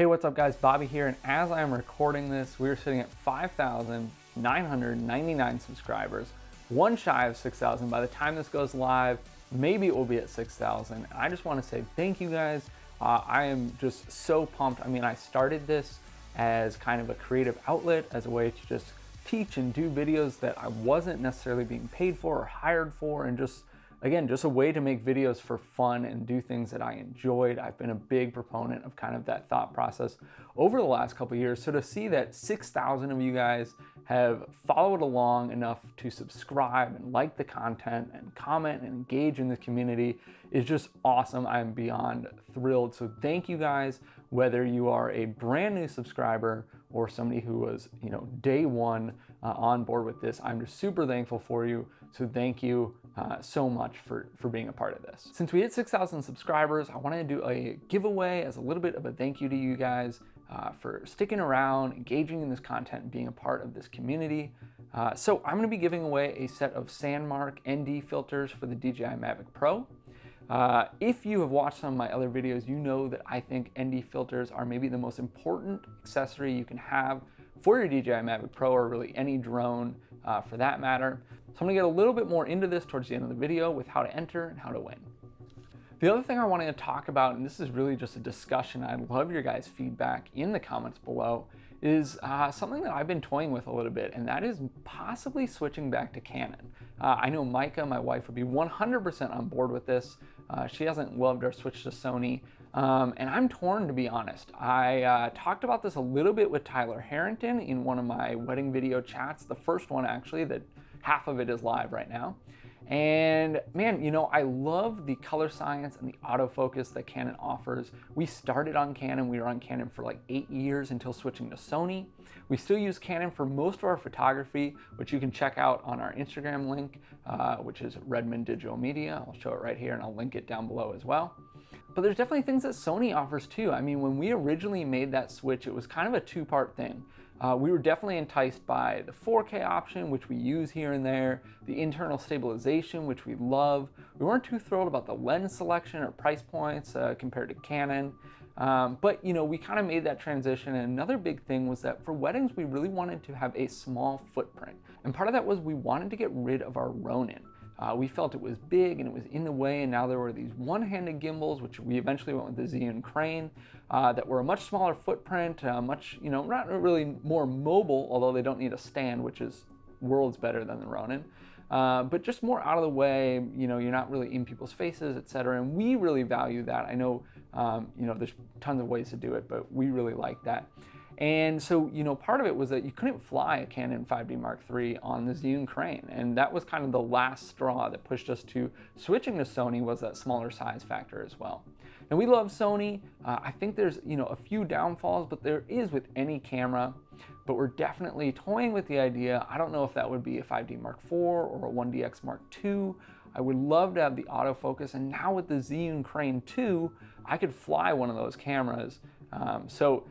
Hey, what's up guys, Bobby here, and as I am recording this, we are sitting at 5,999 subscribers, one shy of 6,000. By the time this goes live, maybe it will be at 6,000. I just want to say thank you guys. I am just so pumped. I mean, I started this as kind of a creative outlet, as a way to just teach and do videos that I wasn't necessarily being paid for or hired for, and just, again, just a way to make videos for fun and do things that I enjoyed. I've been a big proponent of kind of that thought process over the last couple of years. So to see that 6,000 of you guys have followed along enough to subscribe and like the content and comment and engage in the community is just awesome. I'm beyond thrilled. So thank you guys, whether you are a brand new subscriber or somebody who was, day one on board with this. I'm just super thankful for you. So thank you so much for being a part of this. Since we hit 6,000 subscribers, I wanted to do a giveaway as a little bit of a thank you to you guys for sticking around, engaging in this content, and being a part of this community. So I'm gonna be giving away a set of Sandmark ND filters for the Dji Mavic Pro. If you have watched some of my other videos, you know that I think ND filters are maybe the most important accessory you can have for your Dji Mavic Pro, or really any drone for that matter. So I'm gonna get a little bit more into this towards the end of the video with how to enter and how to win. The other thing I wanted to talk about, and this is really just a discussion, I'd love your guys' feedback in the comments below, is something that I've been toying with a little bit, and that is possibly switching back to Canon. I know Micah, my wife, would be 100% on board with this. She hasn't loved our switch to Sony, and I'm torn, to be honest. I talked about this a little bit with Tyler Harrington in one of my wedding video chats, the first one actually, that half of it is live right now. And man, I love the color science and the autofocus that Canon offers. We started on Canon. We were on Canon for like 8 years until switching to Sony. We still use Canon for most of our photography, which you can check out on our Instagram link, which is Redmond Digital Media. I'll show it right here and I'll link it down below as well. But there's definitely things that Sony offers too. I mean, when we originally made that switch, it was kind of a two-part thing. We were definitely enticed by the 4K option, which we use here and there, the internal stabilization, which we love. We weren't too thrilled about the lens selection or price points compared to Canon. But we kind of made that transition. And another big thing was that for weddings, we really wanted to have a small footprint. And part of that was we wanted to get rid of our Ronin. We felt it was big and it was in the way, and now there were these one-handed gimbals, which we eventually went with the zhiyun crane, that were a much smaller footprint, much, not really more mobile, although they don't need a stand, which is worlds better than the Ronin, but just more out of the way. You're not really in people's faces, etc. And we really value that. I know, there's tons of ways to do it, but we really like that. And so, part of it was that you couldn't fly a Canon 5D Mark III on the zhiyun crane. And that was kind of the last straw that pushed us to switching to Sony, was that smaller size factor as well. And we love Sony. I think there's, a few downfalls, but there is with any camera. But we're definitely toying with the idea. I don't know if that would be a 5D Mark IV or a 1DX Mark II. I would love to have the autofocus. And now with the zhiyun crane 2, I could fly one of those cameras. So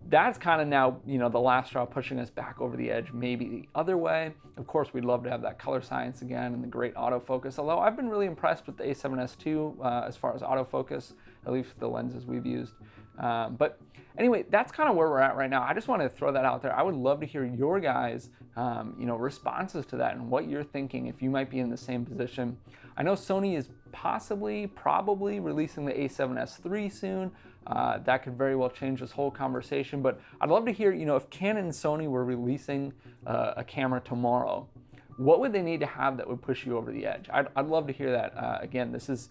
that's kind of now, the last straw pushing us back over the edge, maybe the other way. Of course, we'd love to have that color science again and the great autofocus, although I've been really impressed with the A7S II as far as autofocus, at least the lenses we've used. But anyway, that's kind of where we're at right now. I just want to throw that out there. I would love to hear your guys, responses to that and what you're thinking, if you might be in the same position. I know Sony is probably releasing the A7S III soon. That could very well change this whole conversation, but I'd love to hear, if Canon and Sony were releasing a camera tomorrow, what would they need to have that would push you over the edge? I'd love to hear that. Again, this is,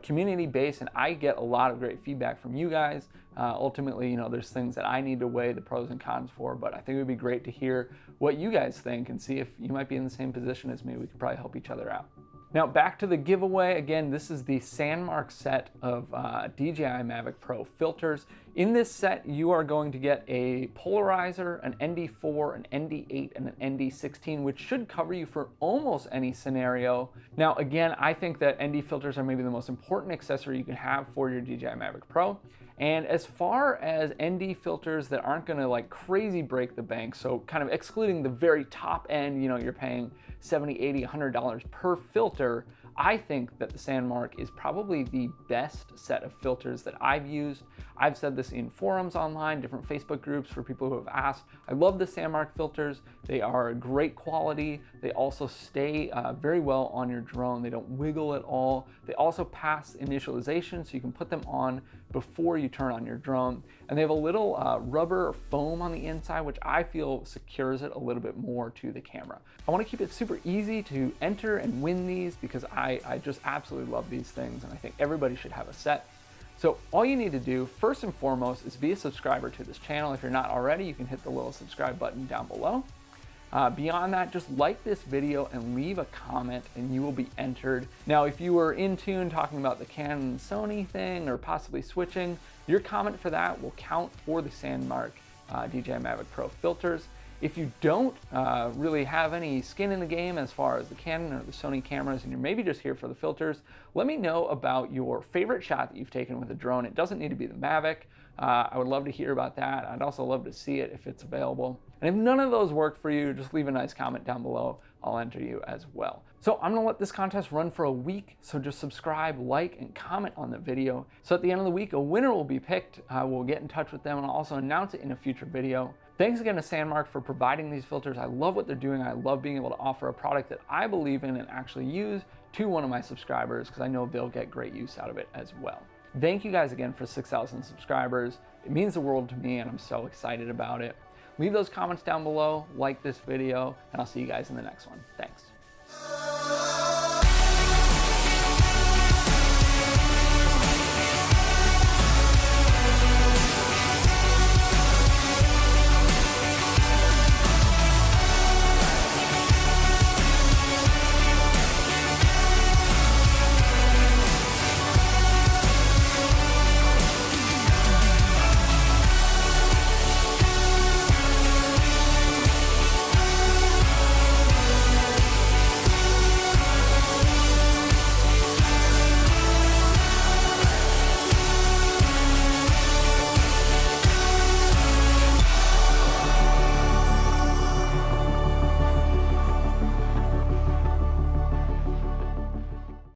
community based, and I get a lot of great feedback from you guys. Ultimately, there's things that I need to weigh the pros and cons for, but I think it would be great to hear what you guys think and see if you might be in the same position as me. We could probably help each other out. Now back to the giveaway. Again, this is the Sandmark set of Dji Mavic Pro filters. In this set, you are going to get a polarizer, an ND4, an ND8, and an ND16, which should cover you for almost any scenario. Now, again, I think that ND filters are maybe the most important accessory you can have for your Dji Mavic Pro. And as far as ND filters that aren't gonna like crazy break the bank, so kind of excluding the very top end, you're paying $70, $80, $100 per filter, I think that the Sandmark is probably the best set of filters that I've used. I've said this in forums online, different Facebook groups for people who have asked. I love the Sandmark filters. They are great quality. They also stay very well on your drone. They don't wiggle at all. They also pass initialization, so you can put them on before you turn on your drone. And they have a little rubber or foam on the inside, which I feel secures it a little bit more to the camera. I want to keep it super easy to enter and win these because I just absolutely love these things, and I think everybody should have a set. So all you need to do first and foremost is be a subscriber to this channel. If you're not already, you can hit the little subscribe button down below. Beyond that, just like this video and leave a comment and you will be entered. Now, if you were in tune talking about the Canon and Sony thing or possibly switching, your comment for that will count for the Sandmark Dji Mavic Pro filters. If you don't really have any skin in the game as far as the Canon or the Sony cameras and you're maybe just here for the filters, let me know about your favorite shot that you've taken with a drone. It doesn't need to be the Mavic. I would love to hear about that. I'd also love to see it if it's available. And if none of those work for you, just leave a nice comment down below. I'll enter you as well. So I'm gonna let this contest run for a week, so just subscribe, like, and comment on the video. So at the end of the week, a winner will be picked. We'll get in touch with them and I'll also announce it in a future video. Thanks again to Sandmark for providing these filters. I love what they're doing. I love being able to offer a product that I believe in and actually use to one of my subscribers because I know they'll get great use out of it as well. Thank you guys again for 6,000 subscribers. It means the world to me and I'm so excited about it. Leave those comments down below, like this video, and I'll see you guys in the next one. Thanks.